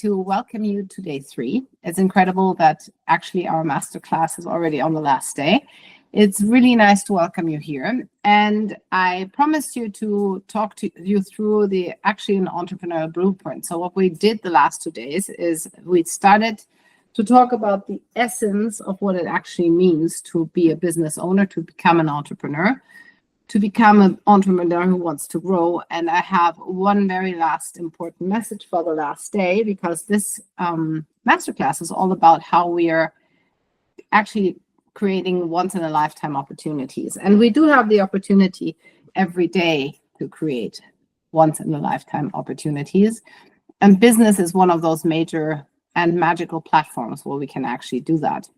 to welcome you to day 3. It's incredible that actually our masterclass is already on the last day. It's really nice to welcome you here. And I promised you to talk to you through an entrepreneurial blueprint. So what we did the last 2 days is we started to talk about the essence of what it actually means to be a business owner, to become an entrepreneur, to become an entrepreneur who wants to grow. And I have one very last important message for the last day, because this masterclass is all about how we are actually creating once-in-a-lifetime opportunities. And we do have the opportunity every day to create once-in-a-lifetime opportunities. And business is one of those major and magical platforms where we can actually do that.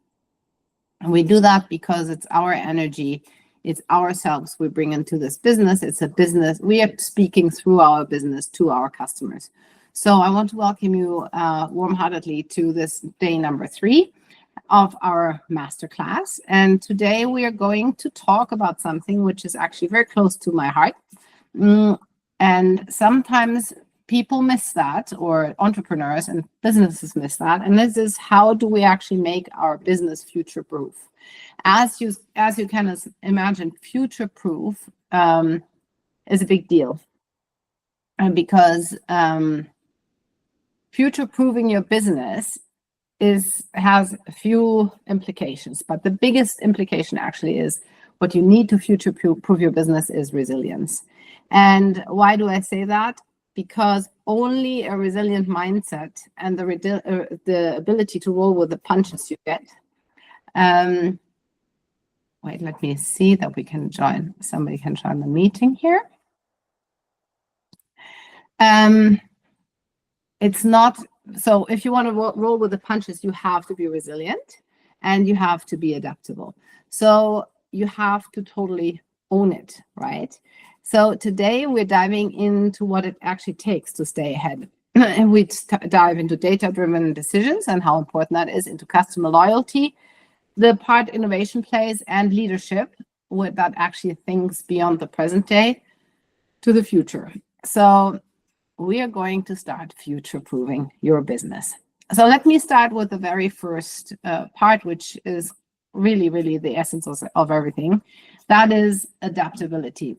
And we do that because it's our energy, it's ourselves we bring into this business. It's a business. We are speaking through our business to our customers. So I want to welcome you warm-heartedly to this day number 3 of our masterclass. And today we are going to talk about something which is actually very close to my heart. And sometimes people miss that, or entrepreneurs and businesses miss that. And this is, how do we actually make our business future-proof? As you can imagine, future-proof is a big deal, and because future-proofing your business has a few implications, but the biggest implication actually is what you need to future-proof your business is resilience. And why do I say that? Because only a resilient mindset and the ability to roll with the punches you get. Wait, let me see that we can join. Somebody can join the meeting here. It's not, so if you want to roll with the punches, you have to be resilient and you have to be adaptable. So you have to totally own it, right? So today we're diving into what it actually takes to stay ahead. And we dive into data-driven decisions and how important that is, into customer loyalty, the part innovation plays, and leadership that actually thinks beyond the present day to the future. So we are going to start future-proofing your business. So let me start with the very first part, which is really, really the essence of everything. That is adaptability.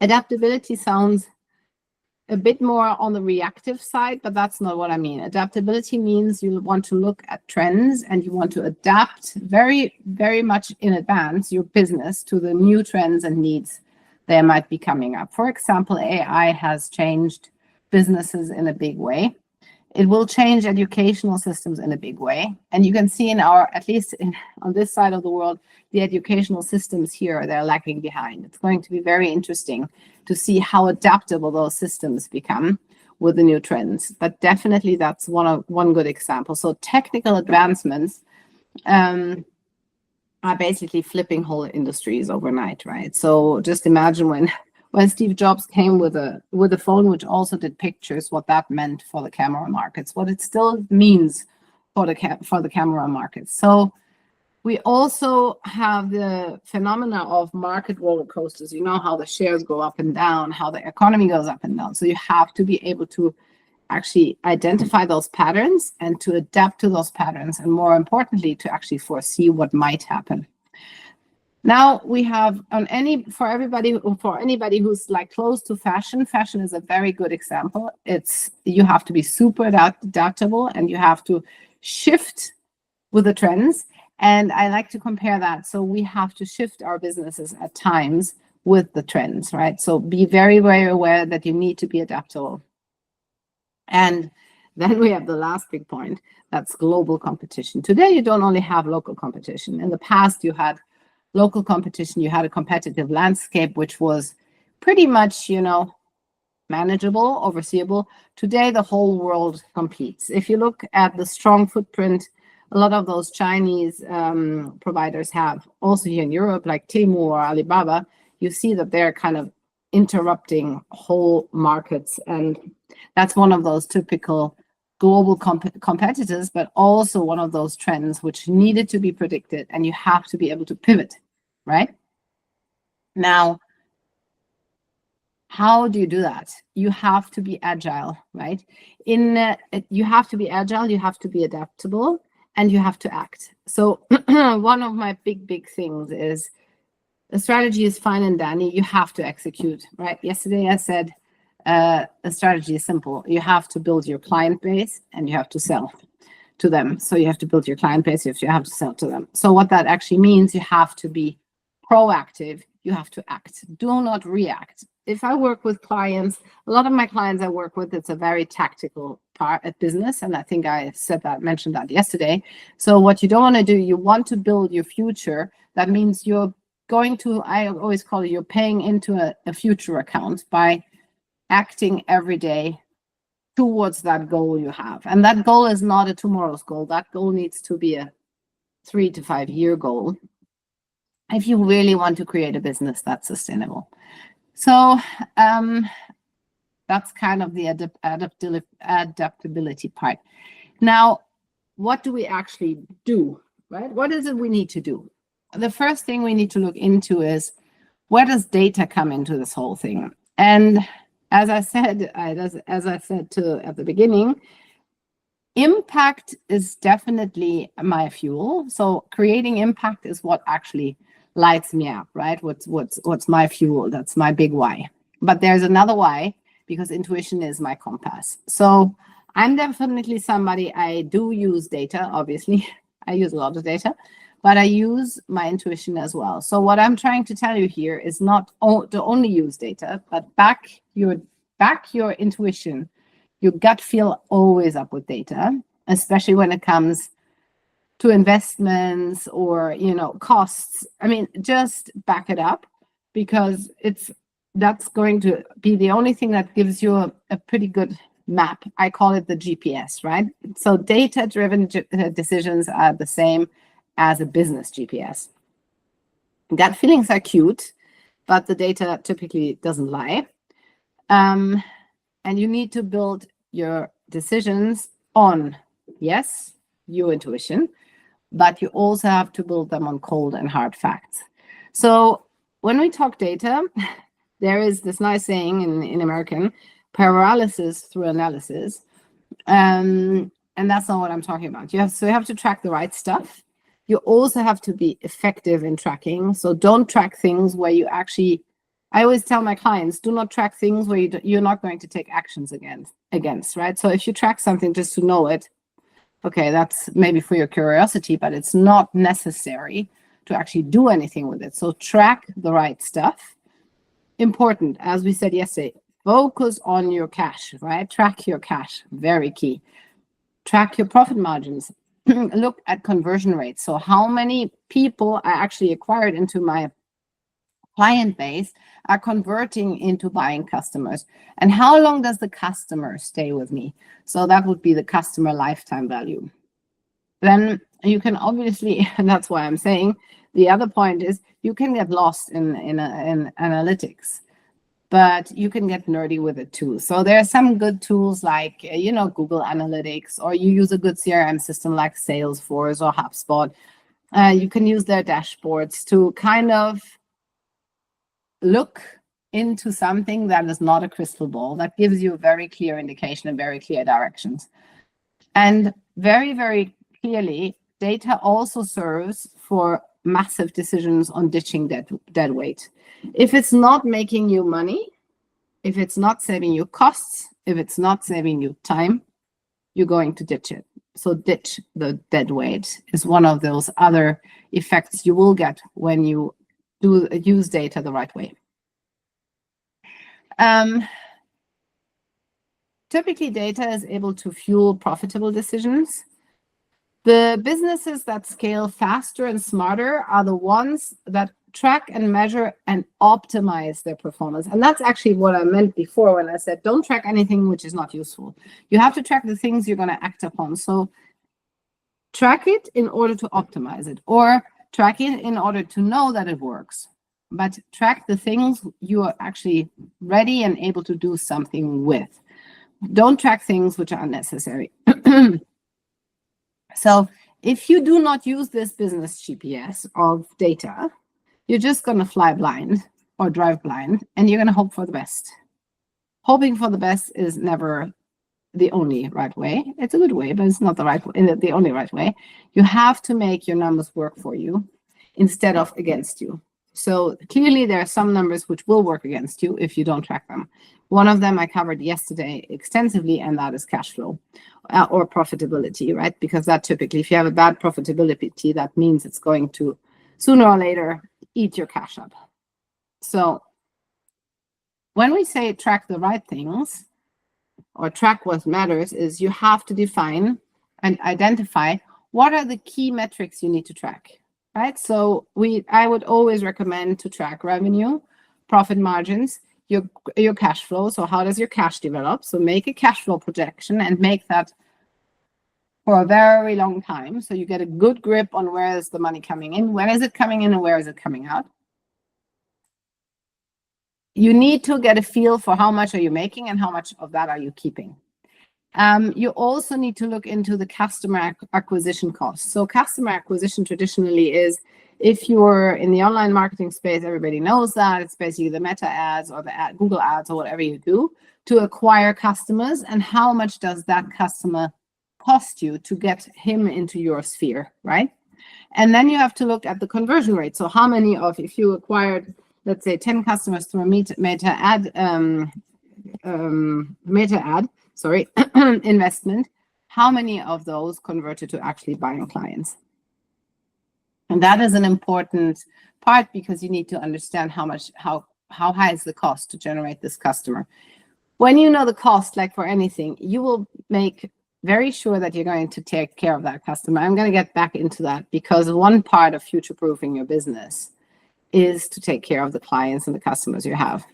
Adaptability sounds a bit more on the reactive side, but that's not what I mean. Adaptability means you want to look at trends and you want to adapt very, very much in advance your business to the new trends and needs that might be coming up. For example, AI has changed businesses in a big way. It will change educational systems in a big way. And you can see in our, at least on this side of the world, the educational systems here, they're lagging behind. It's going to be very interesting to see how adaptable those systems become with the new trends. But definitely that's one good example. So technical advancements are basically flipping whole industries overnight, right? So just imagine when Steve Jobs came with a phone which also did pictures, what that meant for the camera markets, what it still means for the camera markets. So we also have the phenomena of market roller coasters. You know how the shares go up and down, how the economy goes up and down. So you have to be able to actually identify those patterns and to adapt to those patterns, and more importantly, to actually foresee what might happen. Now we have for anybody who's like close to fashion is a very good example. You have to be super adaptable and you have to shift with the trends. And I like to compare that. So we have to shift our businesses at times with the trends, right? So be very, very aware that you need to be adaptable. And then we have the last big point, that's global competition. Today, you don't only have local competition. In the past, you had local competition, you had a competitive landscape, which was pretty much, manageable, overseeable. Today, the whole world competes. If you look at the strong footprint a lot of those Chinese providers have, also here in Europe, like Temu or Alibaba, you see that they're kind of interrupting whole markets. And that's one of those typical global competitors, but also one of those trends which needed to be predicted, and you have to be able to pivot, right? Now, How do you do that? You have to be agile, right? You have to be agile, you have to be adaptable, and you have to act. So one of my big things is the strategy is fine and dandy. You have to execute, right? Yesterday I said the strategy is simple. You have to build your client base and you have to sell to them. So you have to build your client base, you have to sell to them. So what that actually means, you have to be proactive, you have to act. Do not react. If I work with clients, a lot of my clients I work with, it's a very tactical part of business. And I think I mentioned that yesterday. So what you don't want to do, you want to build your future. That means you're going to, I always call it, you're paying into a future account by acting every day towards that goal you have. And that goal is not a tomorrow's goal. That goal needs to be a 3 to 5 year goal if you really want to create a business that's sustainable. So that's kind of the adaptability part. Now, what do we actually do, right? What is it we need to do? The first thing we need to look into is, where does data come into this whole thing? And as I said, at the beginning, impact is definitely my fuel. So creating impact is what actually lights me up, right? What's my fuel? That's my big why. But there's another why, because intuition is my compass. So I'm definitely somebody, I do use data, obviously. I use a lot of data, but I use my intuition as well. So what I'm trying to tell you here is not to only use data, but back your intuition, your gut feel always up with data, especially when it comes to investments or, costs. I mean, just back it up, because that's going to be the only thing that gives you a pretty good map. I call it the GPS, right? So data-driven decisions are the same as a business GPS. Gut feelings are cute, but the data typically doesn't lie. And you need to build your decisions on, yes, your intuition, but you also have to build them on cold and hard facts. So when we talk data, there is this nice saying in American, paralysis through analysis. And that's not what I'm talking about. You have to track the right stuff. You also have to be effective in tracking. So don't track things where you actually, I always tell my clients, do not track things where you're not going to take actions against, right? So if you track something just to know it, okay, that's maybe for your curiosity, but it's not necessary to actually do anything with it. So track the right stuff. Important, as we said yesterday, focus on your cash, right? Track your cash, very key. Track your profit margins. Look at conversion rates. So how many people I actually acquired into my client base are converting into buying customers, and how long does the customer stay with me? So that would be the customer lifetime value. Then you can obviously, and that's why I'm saying the other point is, you can get lost in analytics, but you can get nerdy with it too. So there are some good tools like Google Analytics, or you use a good CRM system like Salesforce or HubSpot. You can use their dashboards to kind of look into something that is not a crystal ball, that gives you a very clear indication and very clear directions. And very, very clearly, data also serves for massive decisions on ditching dead weight. If it's not making you money, if it's not saving you costs, if it's not saving you time, you're going to ditch it. So ditch the dead weight is one of those other effects you will get when you use data the right way. Typically, data is able to fuel profitable decisions. The businesses that scale faster and smarter are the ones that track and measure and optimize their performance. And that's actually what I meant before when I said, don't track anything which is not useful. You have to track the things you're going to act upon. So track it in order to optimize it, or track it in order to know that it works. But track the things you are actually ready and able to do something with. Don't track things which are unnecessary. So if you do not use this business GPS of data, you're just going to fly blind or drive blind, and you're going to hope for the best. hoping for the best is never the only right way. It's a good way, but it's not the right way, the only right way. You have to make your numbers work for you instead of against you. So clearly there are some numbers which will work against you if you don't track them. One of them I covered yesterday extensively, and that is cash flow or profitability, right? Because that typically, if you have a bad profitability, that means it's going to sooner or later eat your cash up. So when we say track the right things or track what matters, is you have to define and identify what are the key metrics you need to track. Right, so I would always recommend to track revenue, profit margins, your cash flow. So how does your cash develop? So make a cash flow projection and make that for a very long time. So you get a good grip on where is the money coming in, when is it coming in, and where is it coming out. You need to get a feel for how much are you making and how much of that are you keeping. You also need to look into the customer acquisition costs. So customer acquisition traditionally is, if you're in the online marketing space, everybody knows that. It's basically the Meta ads or the Google ads or whatever you do to acquire customers. And how much does that customer cost you to get him into your sphere, right? And then you have to look at the conversion rate. So how many of, if you acquired, let's say 10 customers through a Meta ad, investment, how many of those converted to actually buying clients? And that is an important part, because you need to understand how high is the cost to generate this customer. When you know the cost, like for anything, you will make very sure that you're going to take care of that customer. I'm going to get back into that, because one part of future-proofing your business is to take care of the clients and the customers you have.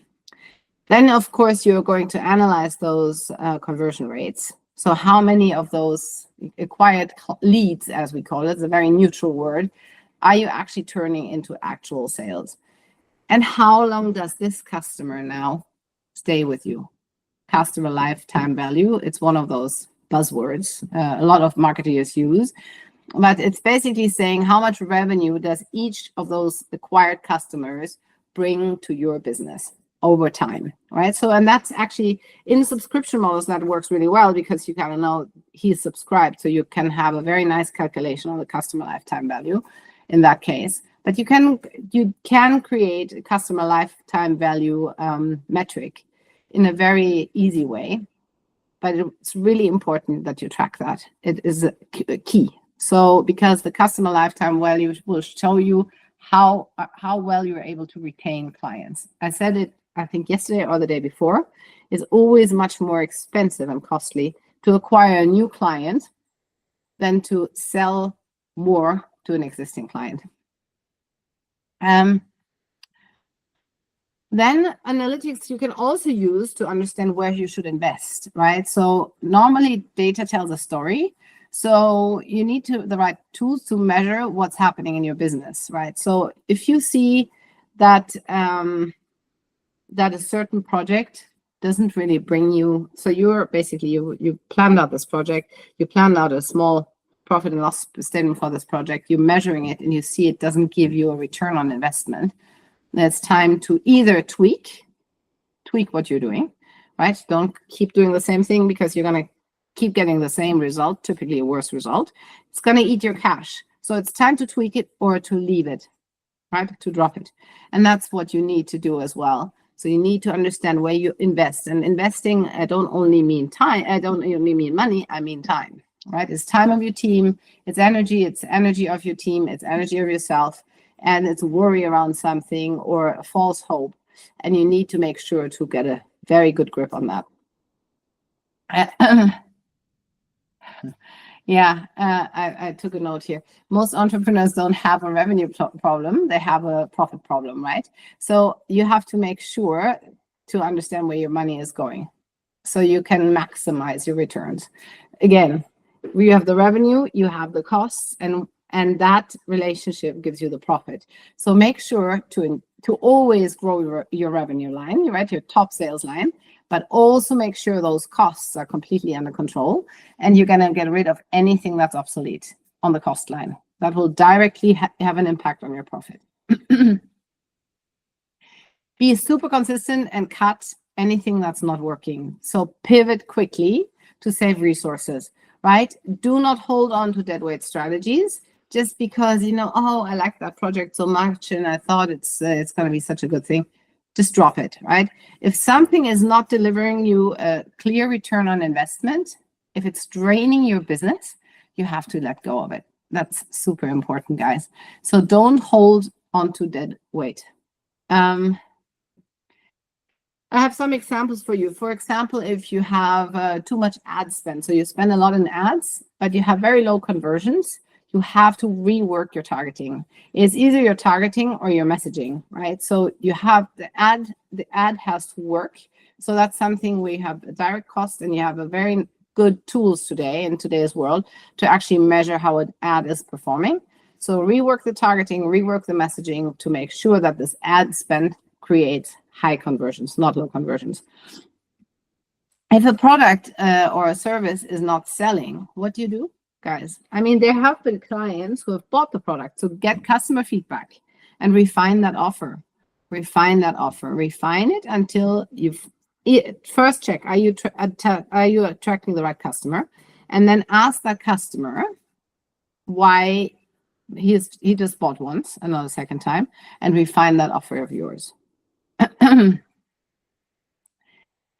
Then, of course, you're going to analyze those conversion rates. So how many of those acquired leads, as we call it, it's a very neutral word, are you actually turning into actual sales? And how long does this customer now stay with you? Customer lifetime value, it's one of those buzzwords a lot of marketers use. But it's basically saying how much revenue does each of those acquired customers bring to your business over time, right? So, and that's actually in subscription models that works really well, because you kind of know he's subscribed, so you can have a very nice calculation on the customer lifetime value in that case. But you can create a customer lifetime value metric in a very easy way, but it's really important that you track that. It is a key. So because the customer lifetime value will show you how well you're able to retain clients. I said it, I think yesterday or the day before, is always much more expensive and costly to acquire a new client than to sell more to an existing client. Then analytics you can also use to understand where you should invest, right? So normally data tells a story. So you need the right tools to measure what's happening in your business, right? So if you see that that a certain project doesn't really bring you, so you're basically, you planned out this project, you planned out a small profit and loss statement for this project, you're measuring it and you see it doesn't give you a return on investment, then it's time to either tweak what you're doing, right? Don't keep doing the same thing, because you're going to keep getting the same result, typically a worse result. It's going to eat your cash. So it's time to tweak it or to leave it, right? To drop it. And that's what you need to do as well. So you need to understand where you invest. And investing, I don't only mean time, I don't only mean money, I mean time, right? It's time of your team, it's energy of your team, it's energy of yourself, and it's worry around something or a false hope. And you need to make sure to get a very good grip on that. I took a note here. Most entrepreneurs don't have a revenue problem, they have a profit problem, right? So you have to make sure to understand where your money is going so you can maximize your returns. Again, you have the revenue, you have the costs, and that relationship gives you the profit. So make sure to always grow your revenue line, right? Your top sales line, but also make sure those costs are completely under control, and you're going to get rid of anything that's obsolete on the cost line. That will directly have an impact on your profit. Be super consistent and cut anything that's not working. So pivot quickly to save resources, right? Do not hold on to deadweight strategies just because, oh, I like that project so much and I thought it's going to be such a good thing. Just drop it, right? If something is not delivering you a clear return on investment, if it's draining your business, you have to let go of it. That's super important, guys. So don't hold on to dead weight. I have some examples for you. For example, if you have too much ad spend, so you spend a lot in ads, but you have very low conversions, you have to rework your targeting. It's either your targeting or your messaging, right? So you have the ad has to work. So that's something we have a direct cost, and you have a very good tools today in today's world to actually measure how an ad is performing. So rework the targeting, rework the messaging to make sure that this ad spend creates high conversions, not low conversions. If a product or a service is not selling, what do you do, guys? I mean, there have been clients who have bought the product, so get customer feedback and refine that offer. Refine it until you've first check, are you attracting the right customer? And then ask that customer why he just bought once, another second time, and refine that offer of yours. And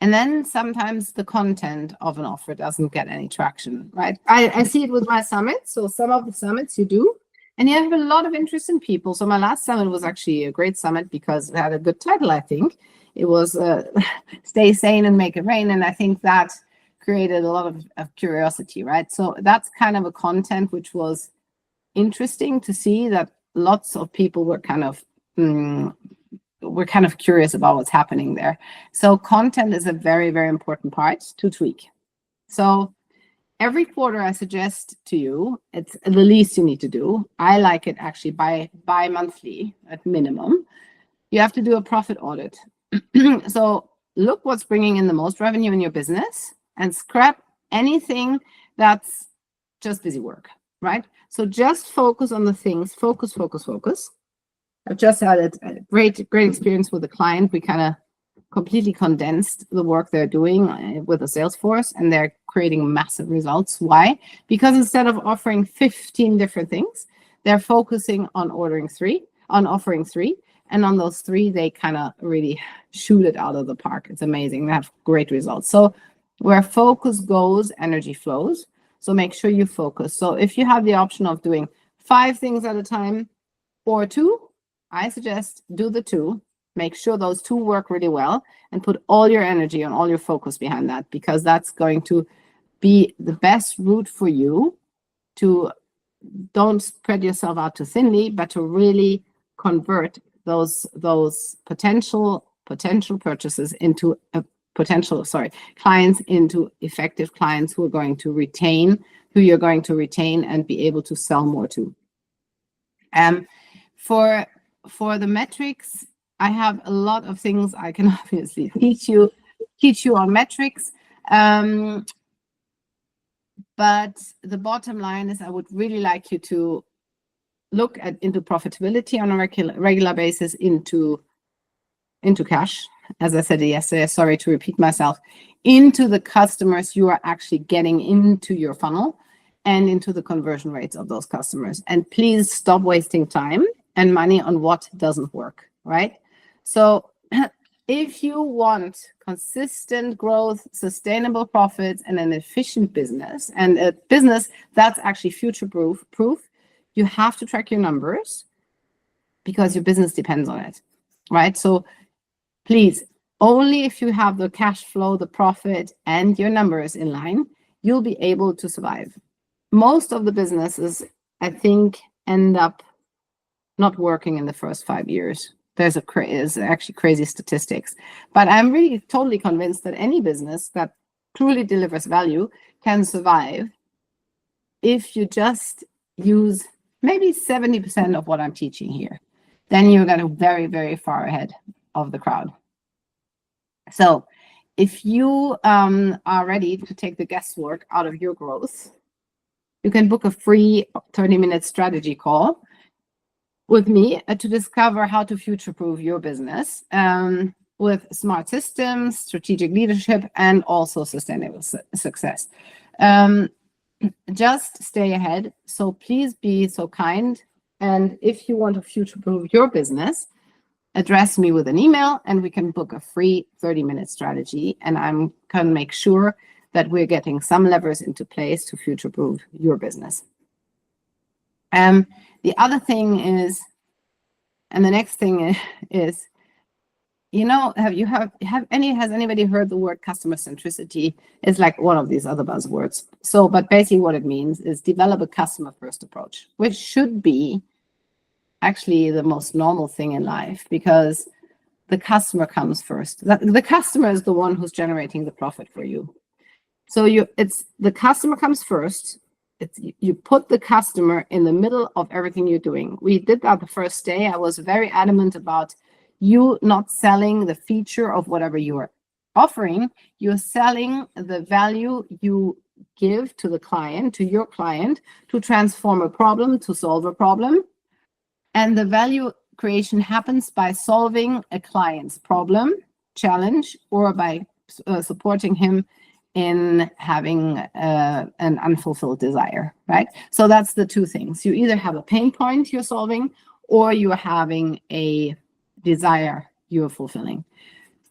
then sometimes the content of an offer doesn't get any traction, right? I see it with my summits. So some of the summits you do, and you have a lot of interesting people. So my last summit was actually a great summit because it had a good title, I think. It was Stay Sane and Make It Rain. And I think that created a lot of curiosity, right? So that's kind of a content which was interesting to see, that lots of people were kind of curious about what's happening there. So content is a very, very important part to tweak. So every quarter I suggest to you, it's the least you need to do. I like it actually bi-monthly at minimum. You have to do a profit audit. So look what's bringing in the most revenue in your business and scrap anything that's just busy work, right? So just focus on the things, focus. I've just had a great experience with a client. We kind of completely condensed the work they're doing with a Salesforce, and they're creating massive results. Why? Because instead of offering 15 different things, they're focusing on offering three. And on those three, they kind of really shoot it out of the park. It's amazing. They have great results. So where focus goes, energy flows. So make sure you focus. So if you have the option of doing 5 things at a time or 2, I suggest do the 2. Make sure those 2 work really well and put all your energy and all your focus behind that, because that's going to be the best route for you to don't spread yourself out too thinly, but to really convert those potential purchases into clients into effective clients who you're going to retain and be able to sell more to. For the metrics, I have a lot of things I can obviously teach you on metrics. But the bottom line is I would really like you to look into profitability on a regular basis, into cash, as I said yesterday, sorry to repeat myself, into the customers you are actually getting into your funnel and into the conversion rates of those customers. And please stop wasting time and money on what doesn't work, right? So if you want consistent growth, sustainable profits, and an efficient business, and a business that's actually future-proof, you have to track your numbers because your business depends on it, right? So please, only if you have the cash flow, the profit, and your numbers in line, you'll be able to survive. Most of the businesses, I think, end up not working in the first 5 years. There's actually crazy statistics. But I'm really totally convinced that any business that truly delivers value can survive if you just use maybe 70% of what I'm teaching here. Then you're going to very, very far ahead of the crowd. So if you are ready to take the guesswork out of your growth, you can book a free 30-minute strategy call with me to discover how to future-proof your business. with smart systems, strategic leadership, and also sustainable success. Just stay ahead. So please be so kind. And if you want to future-proof your business, address me with an email and we can book a free 30-minute strategy. And I'm going to make sure that we're getting some levers into place to future-proof your business. The other thing is, and the next thing is, you know, has anybody heard the word customer centricity? It's like one of these other buzzwords. So, but basically what it means is develop a customer first approach, which should be actually the most normal thing in life, because the customer comes first. The customer is the one who's generating the profit for you. So the customer comes first. You put the customer in the middle of everything you're doing. We did that the first day. I was very adamant about you not selling the feature of whatever you are offering. You're selling the value you give to the client, to your client, to transform a problem, to solve a problem. And the value creation happens by solving a client's problem, challenge, or by supporting him in having an unfulfilled desire, right? So that's the two things. You either have a pain point you're solving, or you're having a desire you're fulfilling.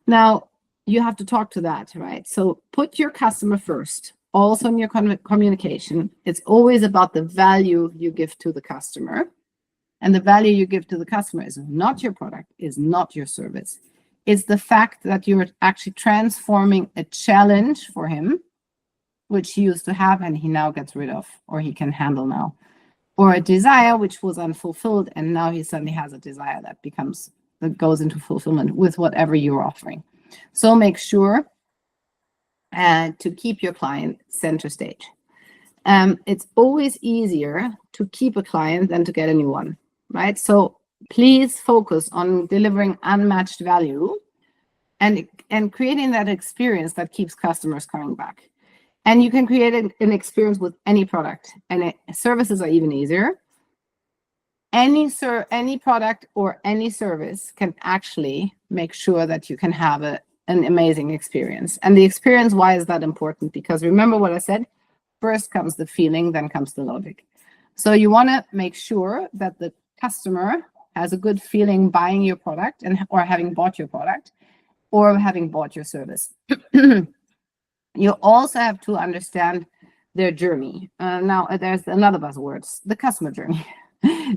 Now, you have to talk to that, right? So put your customer first. Also in your communication, it's always about the value you give to the customer. And the value you give to the customer is not your product, is not your service. It's the fact that you're actually transforming a challenge for him, which he used to have and he now gets rid of, or he can handle now. Or a desire which was unfulfilled, and now he suddenly has a desire that goes into fulfillment with whatever you're offering. So make sure to keep your client center stage. It's always easier to keep a client than to get a new one, right? So please focus on delivering unmatched value and creating that experience that keeps customers coming back. And you can create an experience with any product, and services are even easier. Any product or any service can actually make sure that you can have an amazing experience. And the experience, why is that important? Because remember what I said, first comes the feeling, then comes the logic. So you want to make sure that the customer has a good feeling buying your product or having bought your product or having bought your service. You also have to understand their journey. Now, there's another buzzword, the customer journey.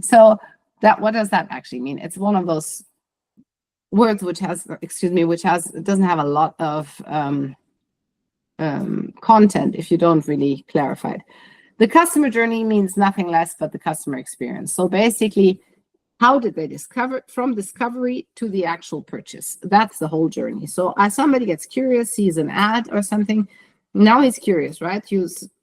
So what does that actually mean? It's one of those words which doesn't have a lot of content if you don't really clarify it. The customer journey means nothing less but the customer experience. So basically, how did they discover, from discovery to the actual purchase? That's the whole journey. So as somebody gets curious, sees an ad or something, now he's curious, right?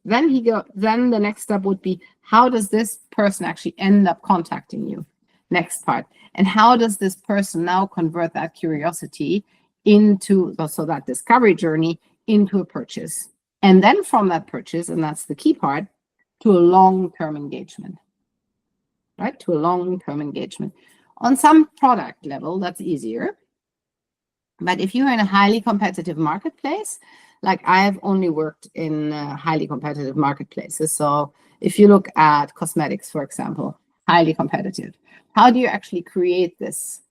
Then the next step would be, how does this person actually end up contacting you? Next part. And how does this person now convert that curiosity into, so that discovery journey, into a purchase? And then from that purchase, and that's the key part, to a long-term engagement, right? To a long-term engagement. On some product level, that's easier. But if you're in a highly competitive marketplace, like I've only worked in highly competitive marketplaces. So if you look at cosmetics, for example, highly competitive, how do you actually create this,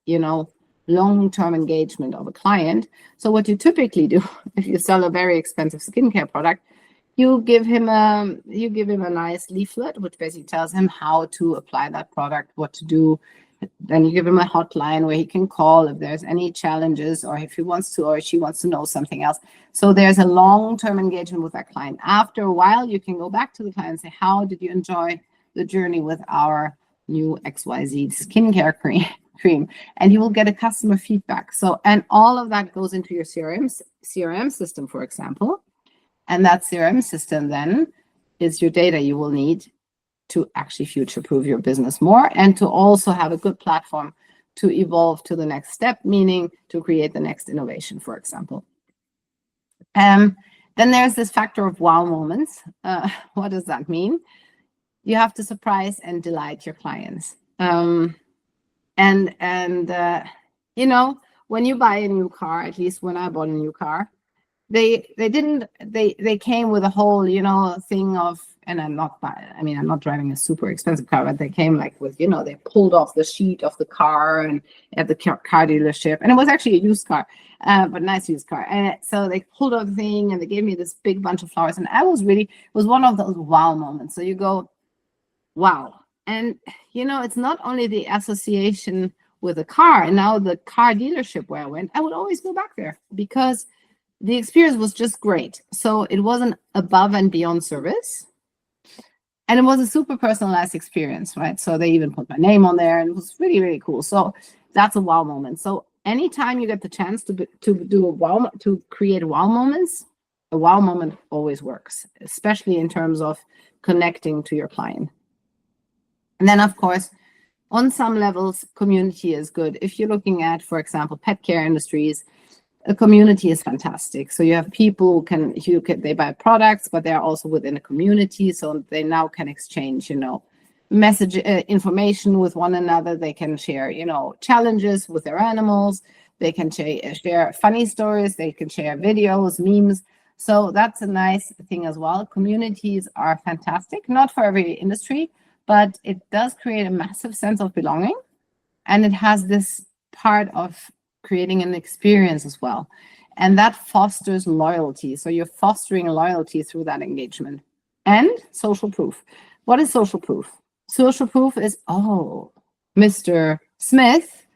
long-term engagement of a client? So what you typically do, if you sell a very expensive skincare product, you give him a nice leaflet, which basically tells him how to apply that product, what to do. Then you give him a hotline where he can call if there's any challenges, or if he wants to, or she wants to know something else. So there's a long-term engagement with that client. After a while, you can go back to the client and say, how did you enjoy the journey with our new XYZ skincare cream? And you will get a customer feedback. So, and all of that goes into your CRM system, for example. And that CRM system then is your data you will need to actually future-proof your business more, and to also have a good platform to evolve to the next step, meaning to create the next innovation, for example. Then there's this factor of wow moments. What does that mean? You have to surprise and delight your clients. when you buy a new car, at least when I bought a new car, they came with a whole, thing of, and I'm not driving a super expensive car, but they came like with, they pulled off the sheet of the car and at the car dealership, and it was actually a used car, but nice used car. And so they pulled off the thing and they gave me this big bunch of flowers, and it was one of those wow moments. So you go, wow. And, it's not only the association with the car, and now the car dealership where I went, I would always go back there because the experience was just great. So it was an above and beyond service. And it was a super personalized experience, right? So they even put my name on there, and it was really, really cool. So that's a wow moment. So anytime you get the chance to create wow moments, a wow moment always works, especially in terms of connecting to your client. And then, of course, on some levels, community is good. If you're looking at, for example, pet care industries, a community is fantastic. So you have people they buy products, but they're also within a community. So they now can exchange, message information with one another. They can share, challenges with their animals. They can share funny stories. They can share videos, memes. So that's a nice thing as well. Communities are fantastic, not for every industry, but it does create a massive sense of belonging. And it has this part of creating an experience as well. And that fosters loyalty. So you're fostering loyalty through that engagement. And social proof. What is social proof? Social proof is, oh, Mr. Smith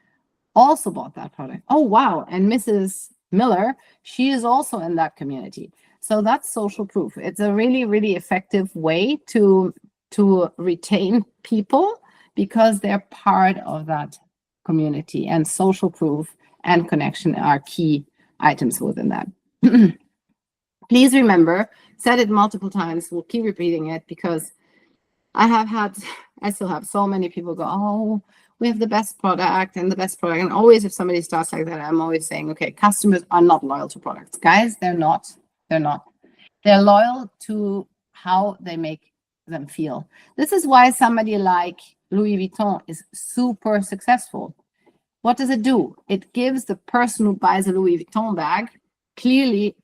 also bought that product. Oh, wow. And Mrs. Miller, she is also in that community. So that's social proof. It's a really, really effective way to retain people because they're part of that community, and social proof and connection are key items within that. Please remember, said it multiple times, we'll keep repeating it because I still have so many people go, oh, we have the best product. And always if somebody starts like that, I'm always saying, okay, customers are not loyal to products. Guys, they're not. They're loyal to how they make them feel. This is why somebody like Louis Vuitton is super successful. What does it do? It gives the person who buys a Louis Vuitton bag clearly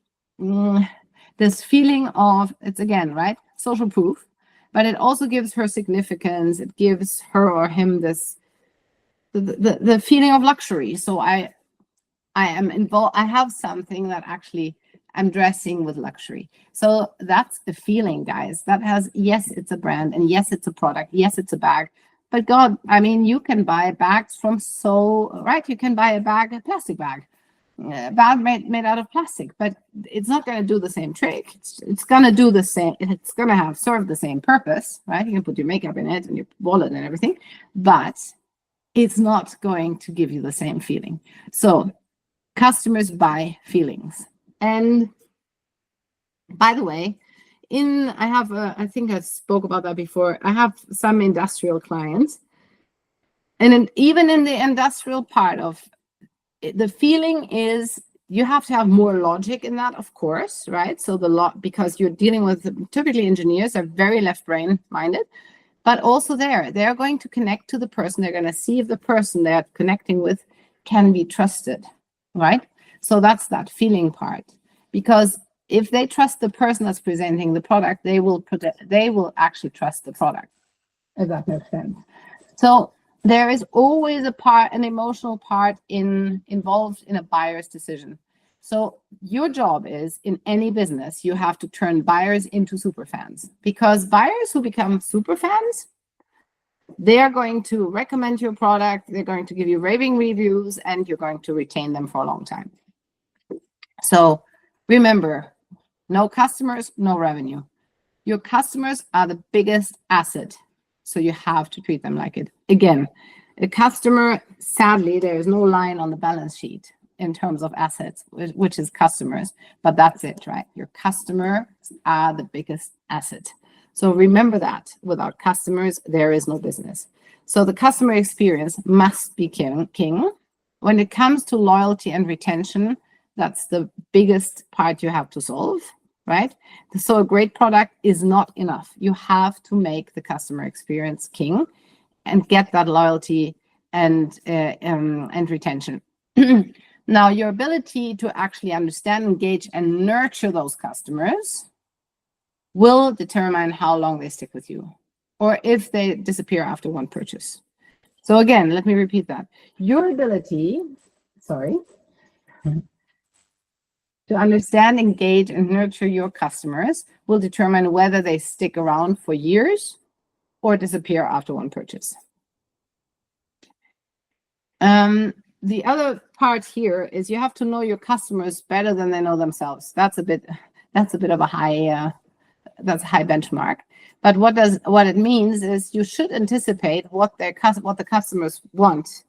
this feeling of, it's again, right, social proof, but it also gives her significance. It gives her or him this the feeling of luxury. So I am involved. I have something that actually I'm dressing with luxury. So that's the feeling, guys. That has, yes, it's a brand, and yes, it's a product. Yes, it's a bag. But God, I mean, you can buy bags from you can buy a plastic bag, made out of plastic, but it's not going to do the same trick. It's going to do the same. It's going to serve the same purpose, right? You can put your makeup in it and your wallet and everything, but it's not going to give you the same feeling. So customers buy feelings. And by the way, I think I spoke about that before. I have some industrial clients, and even in the industrial part of it, the feeling is you have to have more logic in that, of course, right? So because you're dealing with typically engineers are very left brain minded, but also they're going to connect to the person. They're going to see if the person they're connecting with can be trusted, right? So that's that feeling part, because if they trust the person that's presenting the product, they will actually trust the product, if that makes sense. So there is always an emotional part involved in a buyer's decision. So your job is, in any business, you have to turn buyers into super fans, because buyers who become super fans, they're going to recommend your product, they're going to give you raving reviews, and you're going to retain them for a long time. So remember, no customers, no revenue. Your customers are the biggest asset, so you have to treat them like it. Again, a customer, sadly, there is no line on the balance sheet in terms of assets, which is customers, but that's it, right? Your customers are the biggest asset. So remember that. Without customers, there is no business. So the customer experience must be king. When it comes to loyalty and retention, that's the biggest part you have to solve, right? So a great product is not enough. You have to make the customer experience king and get that loyalty and retention. Now, your ability to actually understand, engage, and nurture those customers will determine how long they stick with you or if they disappear after one purchase. So again, let me repeat that. Your ability, to understand, engage, and nurture your customers will determine whether they stick around for years or disappear after one purchase. The other part here is you have to know your customers better than they know themselves. That's a bit of a high benchmark. But what it means is you should anticipate what the customers want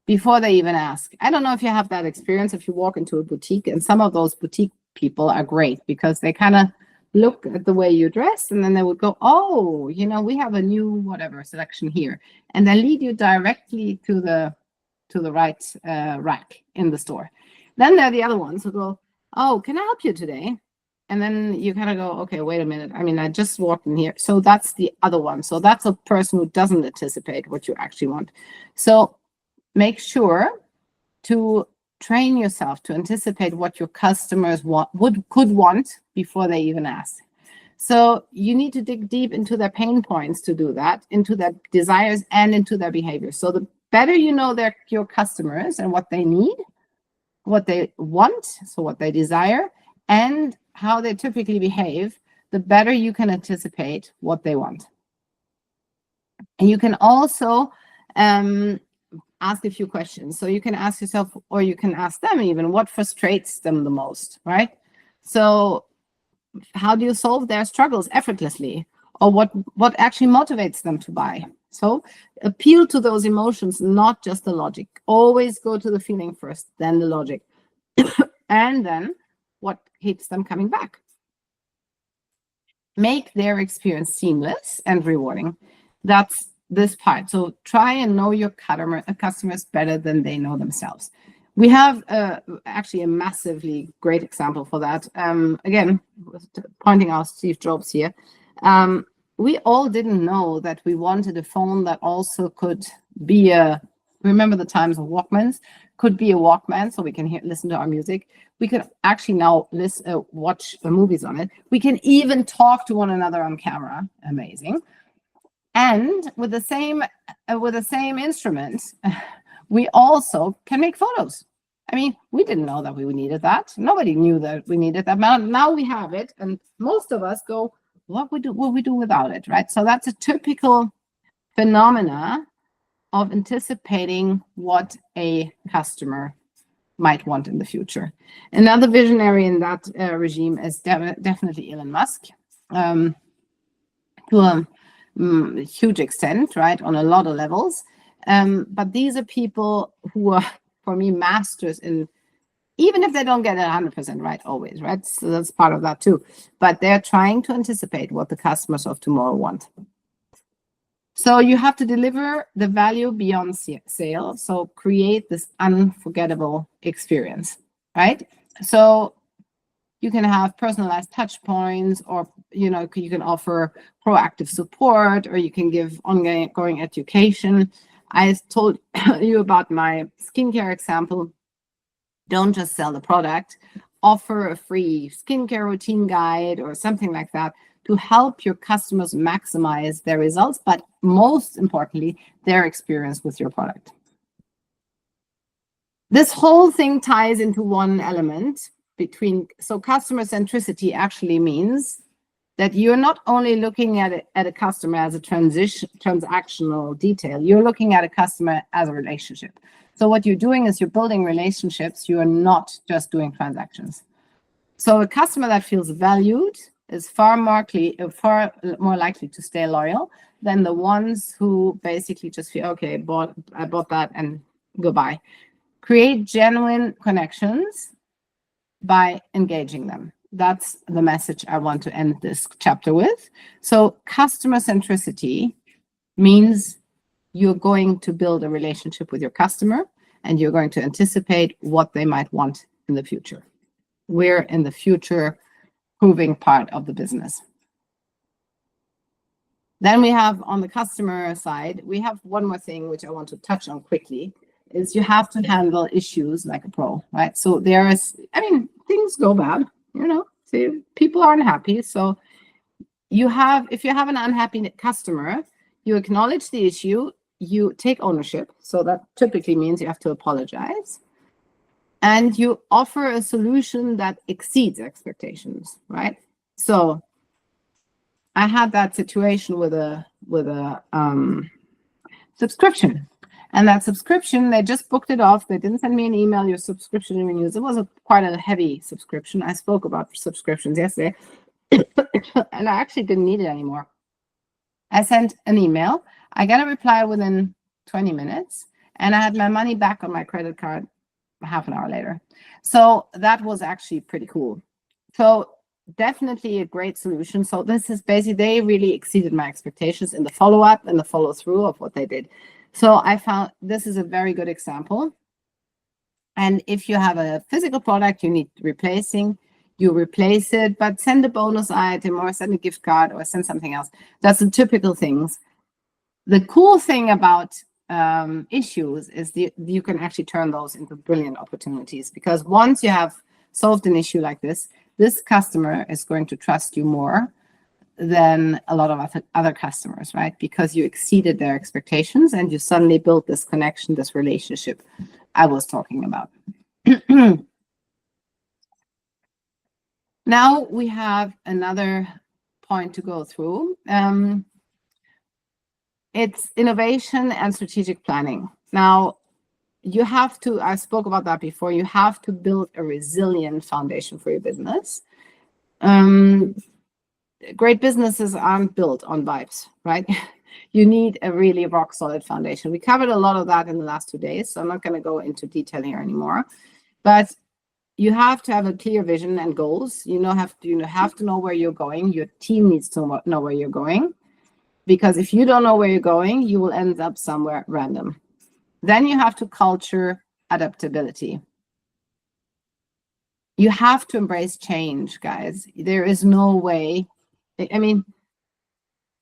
before they even ask. I don't know if you have that experience if you walk into a boutique, and some of those boutique people are great because they kind of look at the way you dress and then they would go, oh, we have a new whatever selection here, and they lead you directly to the right rack in the store. Then there are the other ones who go, oh, can I help you today? And then you kind of go, okay, wait a minute. I mean, I just walked in here. So that's the other one. So that's a person who doesn't anticipate what you actually want. So make sure to train yourself to anticipate what your customers could want before they even ask. So you need to dig deep into their pain points to do that, into their desires and into their behavior. So the better you know your customers and what they need, what they want, so what they desire, and how they typically behave, the better you can anticipate what they want. And you can also ask a few questions. So you can ask yourself, or you can ask them even, what frustrates them the most, right? So how do you solve their struggles effortlessly? Or what actually motivates them to buy? So appeal to those emotions, not just the logic. Always go to the feeling first, then the logic. And then what keeps them coming back. Make their experience seamless and rewarding. That's this part. So try and know your customers better than they know themselves. We have actually a massively great example for that. Again, pointing out Steve Jobs here. We all didn't know that we wanted a phone that also could be remember the times of Walkmans, could be a Walkman so we can listen to our music. We could actually now watch movies on it. We can even talk to one another on camera. Amazing. And with the same instrument, we also can make photos. I mean, we didn't know that we needed that. Nobody knew that we needed that. Now we have it, and most of us go, what would we do without it, right? So that's a typical phenomena of anticipating what a customer might want in the future. Another visionary in that regime is definitely Elon Musk, to a huge extent, right, on a lot of levels. But these are people who are, for me, masters in, even if they don't get it 100% right always, right? So that's part of that too. But they're trying to anticipate what the customers of tomorrow want. So you have to deliver the value beyond sale. So create this unforgettable experience, right? So you can have personalized touch points, or you can offer proactive support, or you can give ongoing education. I told you about my skincare example. Don't just sell the product. Offer a free skincare routine guide or something like that to help your customers maximize their results, but most importantly, their experience with your product. This whole thing ties into one element so customer centricity actually means that you're not only looking at a customer as a transactional detail, you're looking at a customer as a relationship. So what you're doing is you're building relationships. You are not just doing transactions. So a customer that feels valued is far more likely to stay loyal than the ones who basically just feel, okay, I bought that and goodbye. Create genuine connections by engaging them. That's the message I want to end this chapter with. So customer centricity means you're going to build a relationship with your customer and you're going to anticipate what they might want in the future. We're in the future proving part of the business. Then we have, on the customer side, we have one more thing which I want to touch on quickly. is you have to handle issues like a pro, right? So things go bad, see, people aren't happy. So if you have an unhappy customer, you acknowledge the issue, you take ownership. So that typically means you have to apologize. And you offer a solution that exceeds expectations, right? So I had that situation with a subscription. And that subscription, they just booked it off. They didn't send me an email, your subscription renews. It was quite a heavy subscription. I spoke about subscriptions yesterday. And I actually didn't need it anymore. I sent an email. I got a reply within 20 minutes. And I had my money back on my credit card half an hour later. So that was actually pretty cool. So definitely a great solution. So this is basically, they really exceeded my expectations in the follow-up and the follow-through of what they did. So I found this is a very good example. And if you have a physical product you need replacing, you replace it, but send a bonus item or send a gift card or send something else. That's the typical things. The cool thing about issues is you can actually turn those into brilliant opportunities, because once you have solved an issue like this customer is going to trust you more than a lot of other customers, right? Because you exceeded their expectations and you suddenly built this connection, this relationship I was talking about. Now we have another point to go through. It's innovation and strategic planning. Now, you have to, I spoke about that before, you have to build a resilient foundation for your business. Great businesses aren't built on vibes, right? You need a really rock solid foundation. We covered a lot of that in the last 2 days, so I'm not going to go into detail here anymore. But you have to have a clear vision and goals. You have to know where you're going. Your team needs to know where you're going, because if you don't know where you're going, you will end up somewhere random. Then you have to culture adaptability. You have to embrace change, guys. There is no way. I mean,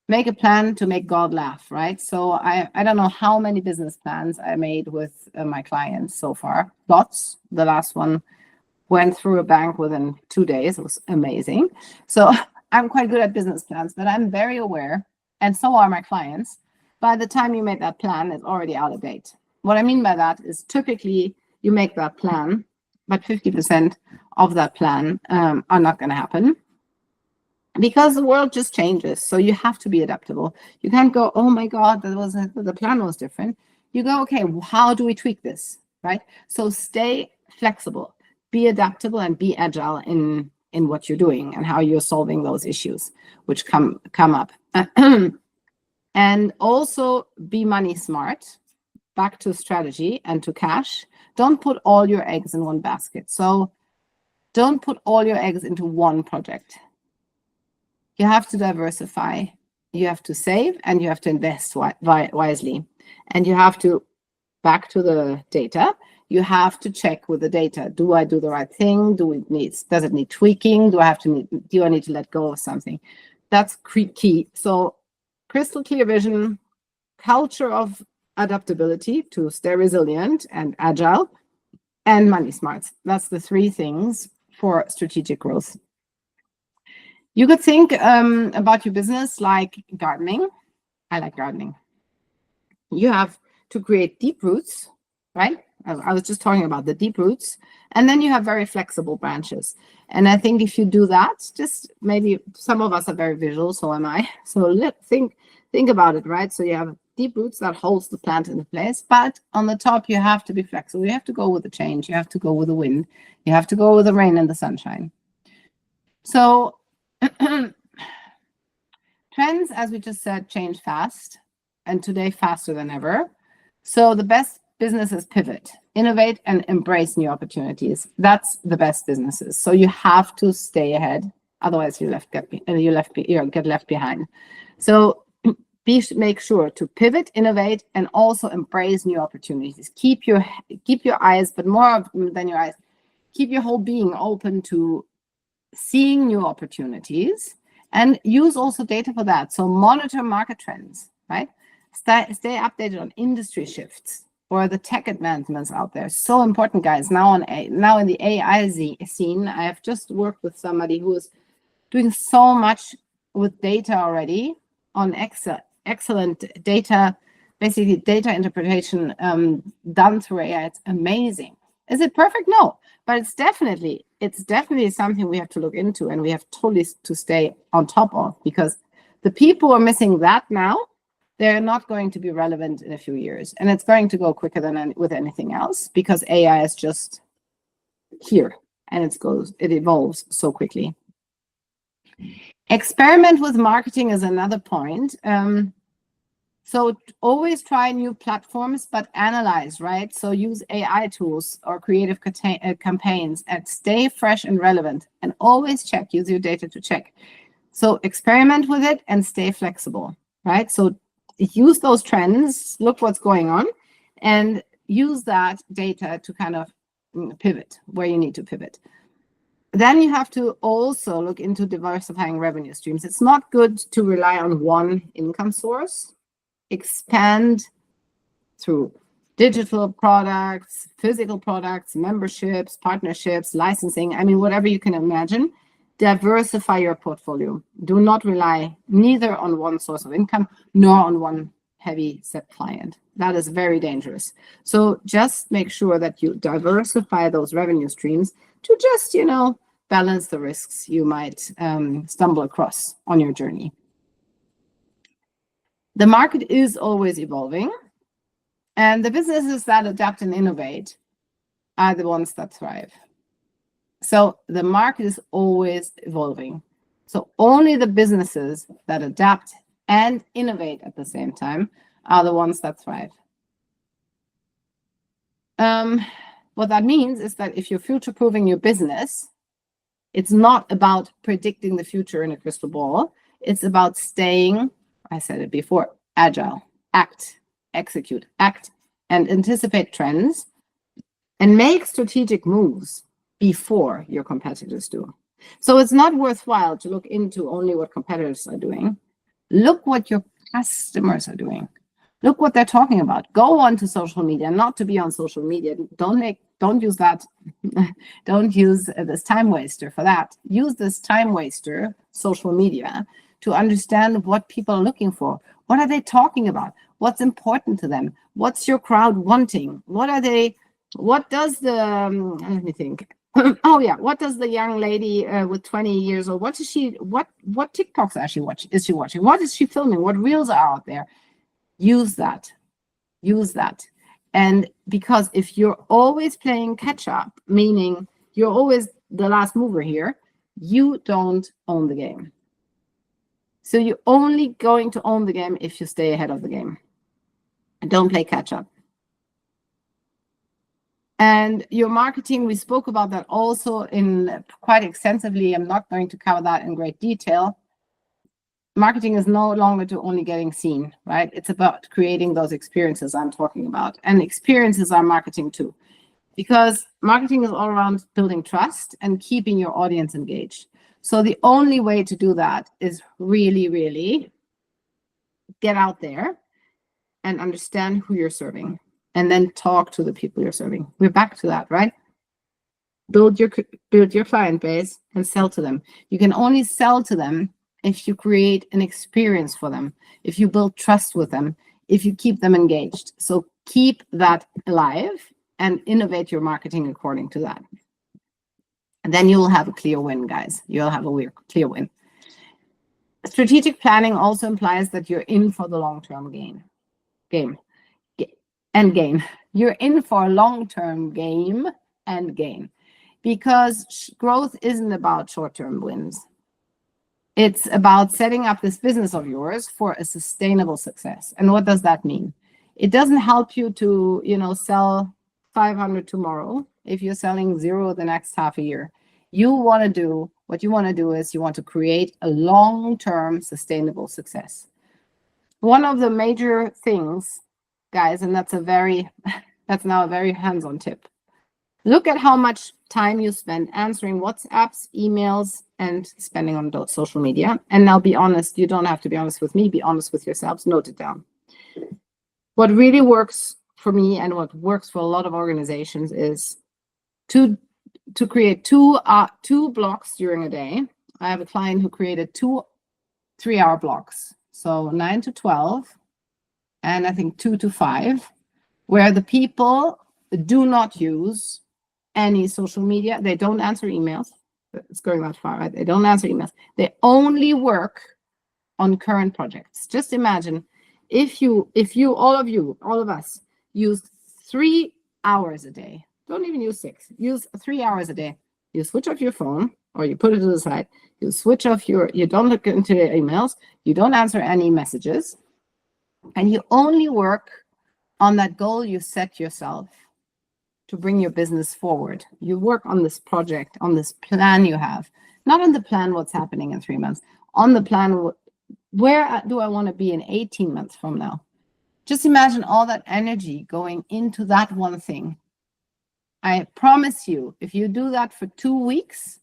make a plan to make God laugh, right? So I don't know how many business plans I made with my clients so far. Lots. The last one went through a bank within 2 days. It was amazing. So I'm quite good at business plans, but I'm very aware, and so are my clients. By the time you make that plan, it's already out of date. What I mean by that is typically you make that plan, but 50% of that plan are not going to happen, because the world just changes. So you have to be adaptable. You can't go, oh my God, the plan was different. You go, okay, how do we tweak this, right? So stay flexible, be adaptable, and be agile in what you're doing and how you're solving those issues which come up. And also be money smart. Back to strategy and to cash. Don't put all your eggs in one basket. So don't put all your eggs into one project. You have to diversify. You have to save and you have to invest wisely. And you have to, back to the data, you have to check with the data. Do I do the right thing? Does it need tweaking? Do I need to let go of something? That's key. So crystal clear vision, culture of adaptability to stay resilient and agile, and money smarts. That's the 3 things for strategic growth. You could think about your business like gardening. I like gardening. You have to create deep roots, right? I was just talking about the deep roots. And then you have very flexible branches. And I think if you do that, just maybe some of us are very visual, so am I. So think about it, right? So you have deep roots that holds the plant in place, but on the top, you have to be flexible. You have to go with the change. You have to go with the wind. You have to go with the rain and the sunshine. So trends, as we just said, change fast, and today faster than ever. So the best businesses pivot, innovate, and embrace new opportunities. That's the best businesses. So you have to stay ahead. Otherwise, you get left behind. So make sure to pivot, innovate, and also embrace new opportunities. Keep your eyes, but more than your eyes, keep your whole being open to seeing new opportunities, and use also data for that. So monitor market trends, right? Stay updated on industry shifts. or the tech advancements out there. So important, guys. Now in the AI scene, I have just worked with somebody who is doing so much with data already on excellent data, basically data interpretation done through AI. It's amazing. Is it perfect? No, but it's definitely something we have to look into, and we have totally to stay on top of, because the people who are missing that now, they're not going to be relevant in a few years, and it's going to go quicker than with anything else, because AI is just here and it evolves so quickly. Experiment with marketing is another point. So always try new platforms, but analyze, right? So use AI tools or creative campaigns, and stay fresh and relevant, and always check, use your data to check. So experiment with it and stay flexible, right? So use those trends, look what's going on, and use that data to kind of pivot where you need to pivot. Then you have to also look into diversifying revenue streams. It's not good to rely on one income source. Expand through digital products, physical products, memberships, partnerships, licensing. I mean, whatever you can imagine. Diversify your portfolio. Do not rely neither on one source of income nor on one heavy set client. That is very dangerous. So just make sure that you diversify those revenue streams to just, balance the risks you might stumble across on your journey. The market is always evolving, and the businesses that adapt and innovate are the ones that thrive. So the market is always evolving. So only the businesses that adapt and innovate at the same time are the ones that thrive. What that means is that if you're future-proofing your business, it's not about predicting the future in a crystal ball. It's about staying, I said it before, agile, act, execute, act, and anticipate trends, and make strategic moves before your competitors do. So it's not worthwhile to look into only what competitors are doing. Look what your customers are doing. Look what they're talking about. Go on to social media, not to be on social media. Don't use that. Don't use this time waster for that. Use this time waster, social media, to understand what people are looking for. What are they talking about? What's important to them? What's your crowd wanting? What does the, let me think. Oh yeah, what does the young lady with 20 years old, what TikToks is she watching? What is she filming? What reels are out there? Use that. And because if you're always playing catch up, meaning you're always the last mover here, you don't own the game. So you're only going to own the game if you stay ahead of the game. And don't play catch up. And your marketing, we spoke about that also in quite extensively. I'm not going to cover that in great detail. Marketing is no longer to only getting seen, right? It's about creating those experiences I'm talking about. And experiences are marketing too. Because marketing is all around building trust and keeping your audience engaged. So the only way to do that is really, really get out there and understand who you're serving, and then talk to the people you're serving. We're back to that, right? Build your client base and sell to them. You can only sell to them if you create an experience for them, if you build trust with them, if you keep them engaged. So keep that alive and innovate your marketing according to that. And then you will have a clear win, guys. You'll have a clear win. Strategic planning also implies that you're in for the long-term gain. You're in for a long-term game and gain, because growth isn't about short-term wins. It's about setting up this business of yours for a sustainable success. And what does that mean? It doesn't help you to, sell 500 tomorrow if you're selling 0 the next half a year. What you want to do is you want to create a long-term sustainable success. One of the major things, guys, and that's now a very hands-on tip. Look at how much time you spend answering WhatsApps, emails, and spending on social media. And now be honest. You don't have to be honest with me. Be honest with yourselves. Note it down. What really works for me and what works for a lot of organizations is to create two blocks during a day. I have a client who created 2 3-hour blocks, so 9 to 12, and I think 2 to 5, where the people do not use any social media. They don't answer emails. It's going that far, right? They don't answer emails. They only work on current projects. Just imagine if you, all of us, used 3 hours a day. Don't even use 6. Use 3 hours a day. You switch off your phone, or you put it to the side. You switch off you don't look into your emails. You don't answer any messages, and you only work on that goal you set yourself to bring your business forward. You work on this project, on this plan you have, not on the plan what's happening in 3 months, on the plan where do I want to be in 18 months from now. Just imagine all that energy going into that one thing. I promise you, if you do that for 2 weeks,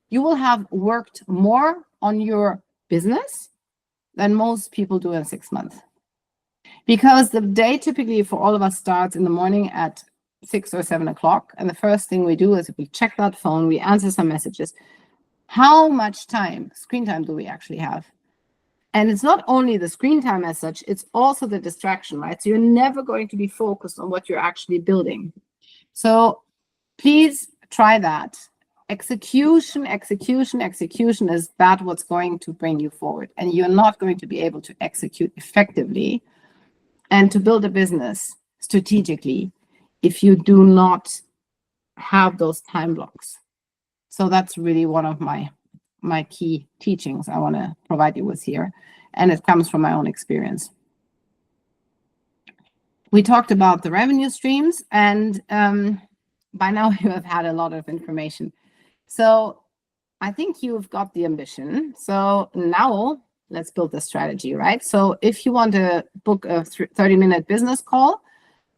you will have worked more on your business than most people do in 6 months. Because the day typically for all of us starts in the morning at 6 or 7 o'clock. And the first thing we do is we check that phone, we answer some messages. How much screen time do we actually have? And it's not only the screen time as such, it's also the distraction, right? So you're never going to be focused on what you're actually building. So please try that. Execution is that what's going to bring you forward. And you're not going to be able to execute effectively and to build a business strategically if you do not have those time blocks. So that's really one of my key teachings I want to provide you with here. And it comes from my own experience. We talked about the revenue streams, and by now you have had a lot of information. So I think you've got the ambition. So now let's build the strategy, right? So if you want to book a 30-minute business call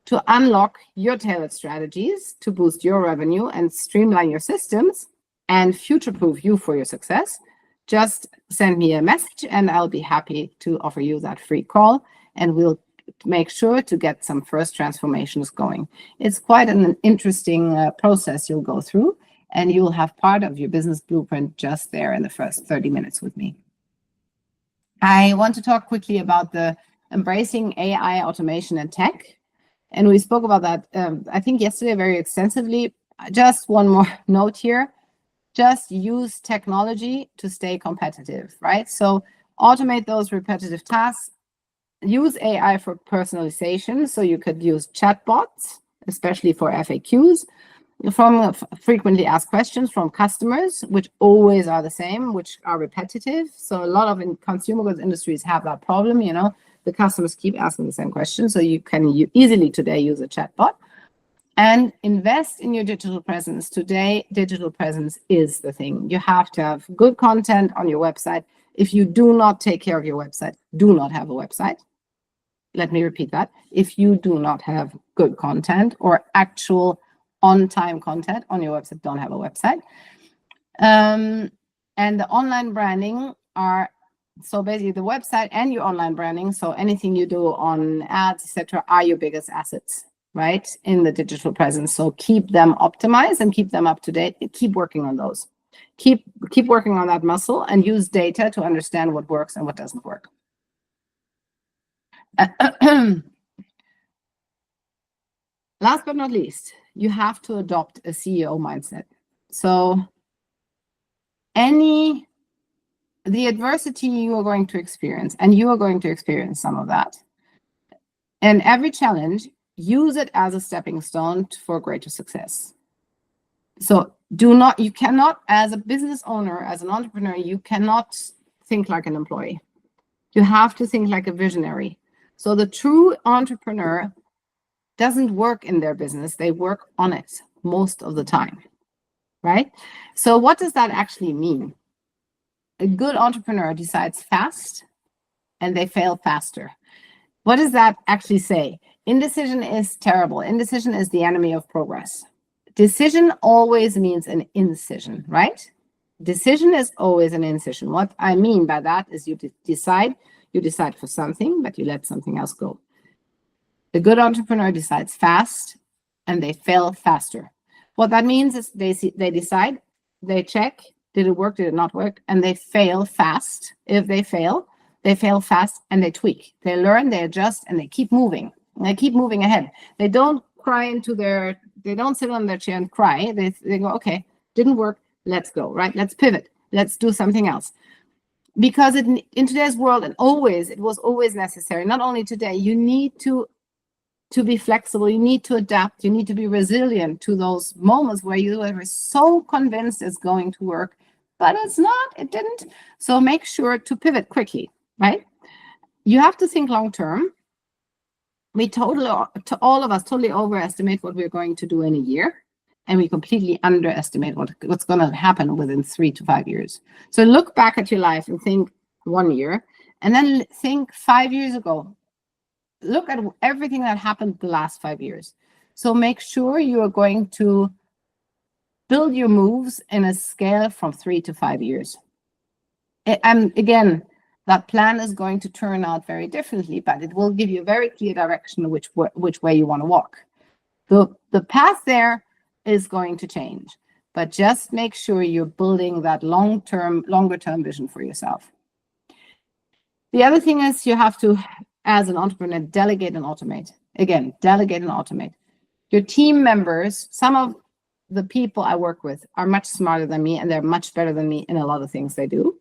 to unlock your tailored strategies to boost your revenue and streamline your systems and future-proof you for your success, just send me a message and I'll be happy to offer you that free call, and we'll make sure to get some first transformations going. It's quite an interesting process you'll go through, and you'll have part of your business blueprint just there in the first 30 minutes with me. I want to talk quickly about the embracing AI, automation, and tech. And we spoke about that, I think, yesterday very extensively. Just one more note here. Just use technology to stay competitive, right? So automate those repetitive tasks. Use AI for personalization. So you could use chatbots, especially for FAQs, from frequently asked questions from customers, which always are the same, which are repetitive. So a lot of consumer goods industries have that problem, you know, the customers keep asking the same question. So you can easily today use a chatbot. And invest in your digital presence. Today, digital presence is the thing. You have to have good content on your website. If you do not take care of your website, do not have a website. Let me repeat that. If you do not have good content or actual on-time content on your website, don't have a website. And the online branding are, so basically the website and your online branding, so anything you do on ads, etc., are your biggest assets, right, in the digital presence. So keep them optimized and keep them up to date. Keep working on those. Keep working on that muscle and use data to understand what works and what doesn't work. Last but not least, you have to adopt a CEO mindset. So the adversity you are going to experience, and you are going to experience some of that, and every challenge, use it as a stepping stone for greater success. So you cannot, as a business owner, as an entrepreneur, you cannot think like an employee. You have to think like a visionary. So the true entrepreneur doesn't work in their business, they work on it most of the time, right? So what does that actually mean? A good entrepreneur decides fast and they fail faster. What does that actually say? Indecision is terrible. Indecision is the enemy of progress. Decision always means an incision, right? Decision is always an incision. What I mean by that is you decide for something, but you let something else go. The good entrepreneur decides fast and they fail faster. What that means is they decide, they check, did it work, did it not work, and they fail fast. If they fail fast and they tweak. They learn, they adjust, and they keep moving. And they keep moving ahead. They don't they don't sit on their chair and cry. They go, okay, didn't work, let's go, right? Let's pivot. Let's do something else. Because in today's world, and it was always necessary, not only today, you need to be flexible, you need to adapt, you need to be resilient to those moments where you are so convinced it's going to work, but it didn't. So make sure to pivot quickly, right? You have to think long term. All of us totally overestimate what we're going to do in a year, and we completely underestimate what's going to happen within 3 to 5 years. So look back at your life and think 1 year, and then think 5 years ago. Look at everything that happened the last 5 years. So make sure you are going to build your moves in a scale from 3 to 5 years. And again, that plan is going to turn out very differently, but it will give you a very clear direction of which way you want to walk. The path there is going to change, but just make sure you're building that longer term vision for yourself. The other thing is you have to, as an entrepreneur, delegate and automate. Again, delegate and automate. Your team members, some of the people I work with are much smarter than me, and they're much better than me in a lot of things they do.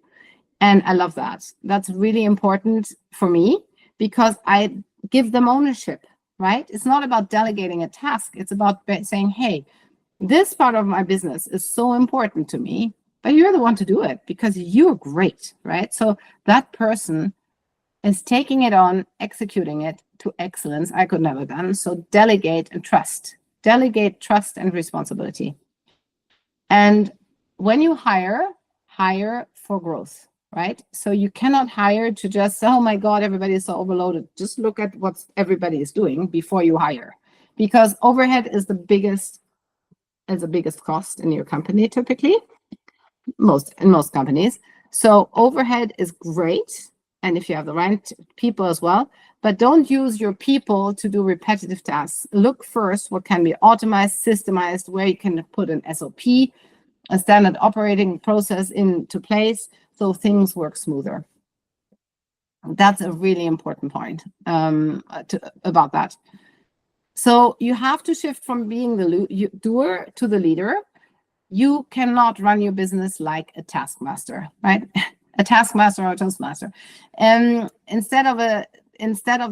And I love that. That's really important for me because I give them ownership, right? It's not about delegating a task. It's about saying, hey, this part of my business is so important to me, but you're the one to do it because you're great, right? So that person is taking it on, executing it to excellence. I could never done. So delegate and trust. Delegate, trust, and responsibility. And when you hire for growth, right? So you cannot hire to just say, oh my God, everybody is so overloaded. Just look at what everybody is doing before you hire, because overhead is the biggest cost in your company, typically, in most companies. So overhead is great, and if you have the right people as well, but don't use your people to do repetitive tasks. Look first what can be automated, systemized, where you can put an SOP, a standard operating process into place so things work smoother. That's a really important point about that. So you have to shift from being the doer to the leader. You cannot run your business like a taskmaster, right? A taskmaster or a toastmaster. Instead of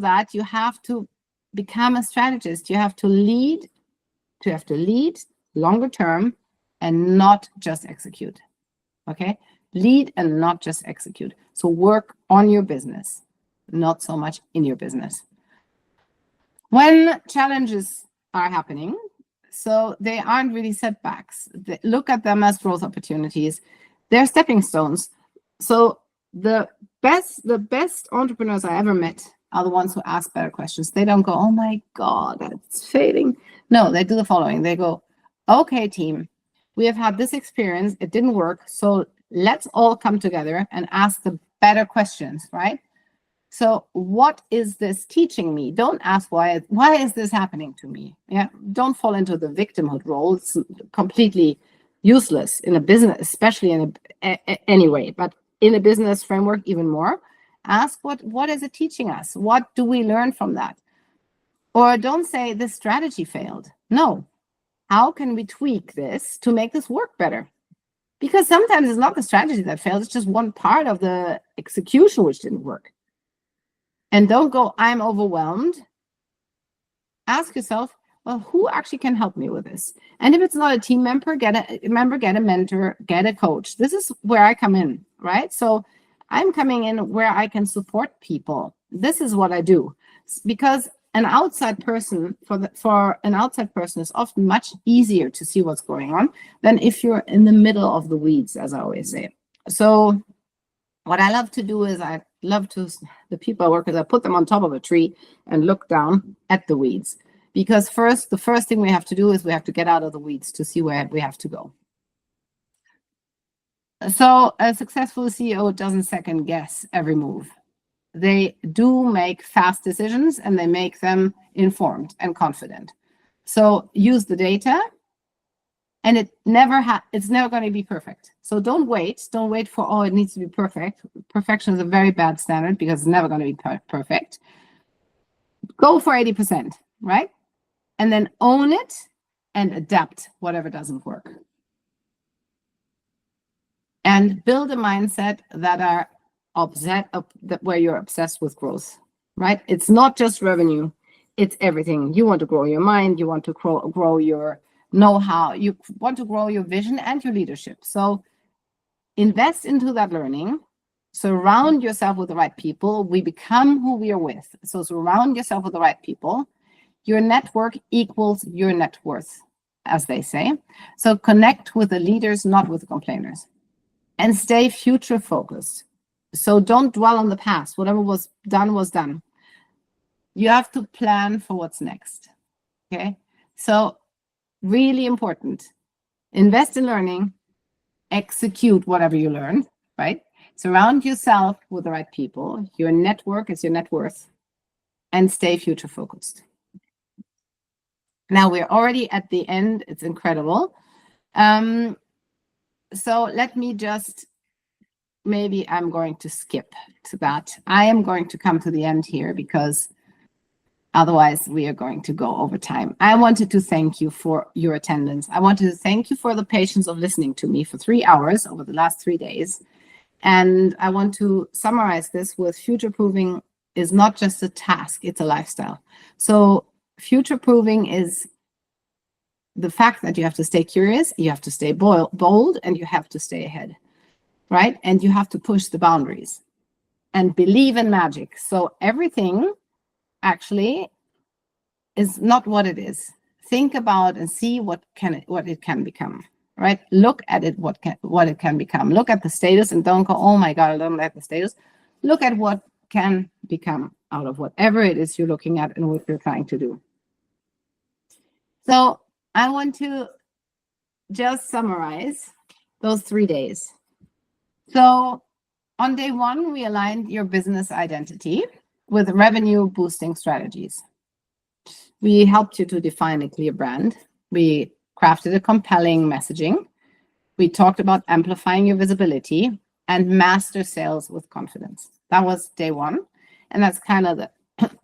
that, you have to become a strategist. You have to lead longer term and not just execute. Okay? Lead and not just execute. So work on your business, not so much in your business. When challenges are happening, so they aren't really setbacks. Look at them as growth opportunities. They're stepping stones. So the best entrepreneurs I ever met are the ones who ask better questions. They don't go, oh my God, it's failing. No, they do the following. They go, okay, team, we have had this experience. It didn't work. So let's all come together and ask the better questions, right? So what is this teaching me? Don't ask why is this happening to me? Yeah, don't fall into the victimhood role. It's completely useless in a business, especially in anyway, but in a business framework even more. Ask what is it teaching us? What do we learn from that? Or don't say this strategy failed. No, how can we tweak this to make this work better? Because sometimes it's not the strategy that failed, it's just one part of the execution which didn't work. And don't go, I'm overwhelmed. Ask yourself, well, who actually can help me with this? And if it's not a team member, get a mentor, get a coach. This is where I come in, right? So I'm coming in where I can support people. This is what I do. Because an outside person, for an outside person, is often much easier to see what's going on than if you're in the middle of the weeds, as I always say. So what I love to do is the people I work with, I put them on top of a tree and look down at the weeds. Because the first thing we have to do is we have to get out of the weeds to see where we have to go. So a successful CEO doesn't second guess every move. they do make fast decisions and they make them informed and confident. So use the data, and it's never going to be perfect. So don't wait for, oh, it needs to be perfect. Perfection is a very bad standard because it's never going to be perfect. Go for 80%, right? And then own it and adapt whatever doesn't work. And build a mindset that where you're obsessed with growth, right? It's not just revenue, it's everything. You want to grow your mind, you want to grow your know-how, you want to grow your vision and your leadership. So invest into that learning, surround yourself with the right people. We become who we are with. So surround yourself with the right people. Your network equals your net worth, as they say. So connect with the leaders, not with the complainers. And stay future focused. So don't dwell on the past. Whatever was done was done. You have to plan for what's next. Okay? So really important. Invest in learning. Execute whatever you learn, right? Surround yourself with the right people. Your network is your net worth. And stay future focused. Now we're already at the end. It's incredible. So let me just, maybe I'm going to skip to that. I am going to come to the end here because otherwise we are going to go over time. I wanted to thank you for your attendance. I wanted to thank you for the patience of listening to me for 3 hours over the last 3 days. And I want to summarize this with future-proofing is not just a task, it's a lifestyle. So future-proofing is the fact that you have to stay curious, you have to stay bold, and you have to stay ahead, right? And you have to push the boundaries and believe in magic. So everything actually is not what it is. Think about and see what it can become, right? Look at it, what it can become. Look at the status and don't go, oh my God, I don't like the status. Look at what can become out of whatever it is you're looking at and what you're trying to do. So I want to just summarize those 3 days. So on day 1, we aligned your business identity with revenue boosting strategies. We helped you to define a clear brand. We crafted a compelling messaging. We talked about amplifying your visibility and master sales with confidence. That was day 1. And that's kind of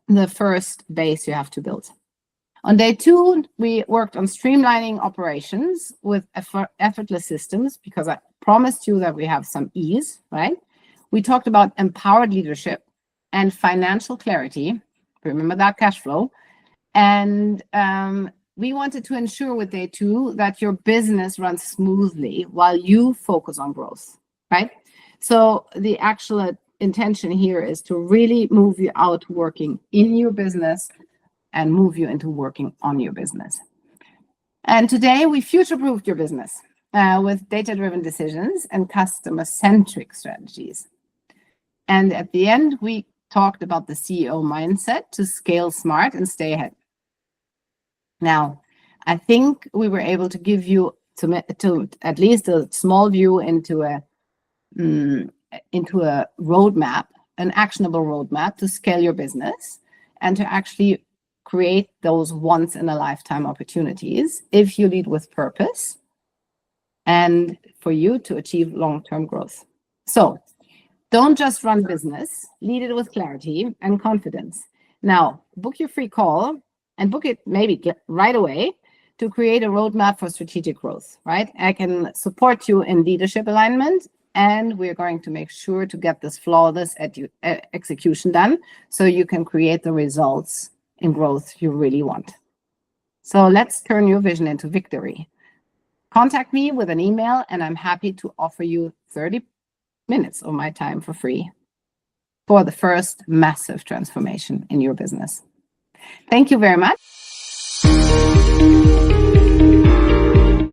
the first base you have to build. On day 2, we worked on streamlining operations with effortless systems because I promised you that we have some ease, right? We talked about empowered leadership and financial clarity. Remember that cash flow. And we wanted to ensure with day 2 that your business runs smoothly while you focus on growth, right? So the actual intention here is to really move you out working in your business and move you into working on your business. And today we future-proofed your business with data-driven decisions and customer-centric strategies. And at the end, we talked about the CEO mindset to scale smart and stay ahead. Now, I think we were able to give you to at least a small view into a roadmap, an actionable roadmap to scale your business and to actually create those once-in-a-lifetime opportunities if you lead with purpose and for you to achieve long-term growth. So don't just run business, lead it with clarity and confidence. Now, book your free call and book it maybe right away to create a roadmap for strategic growth, right? I can support you in leadership alignment, and we're going to make sure to get this flawless execution done so you can create the results in growth you really want. So let's turn your vision into victory. Contact me with an email and I'm happy to offer you 30 minutes of my time for free for the first massive transformation in your business. Thank you very much.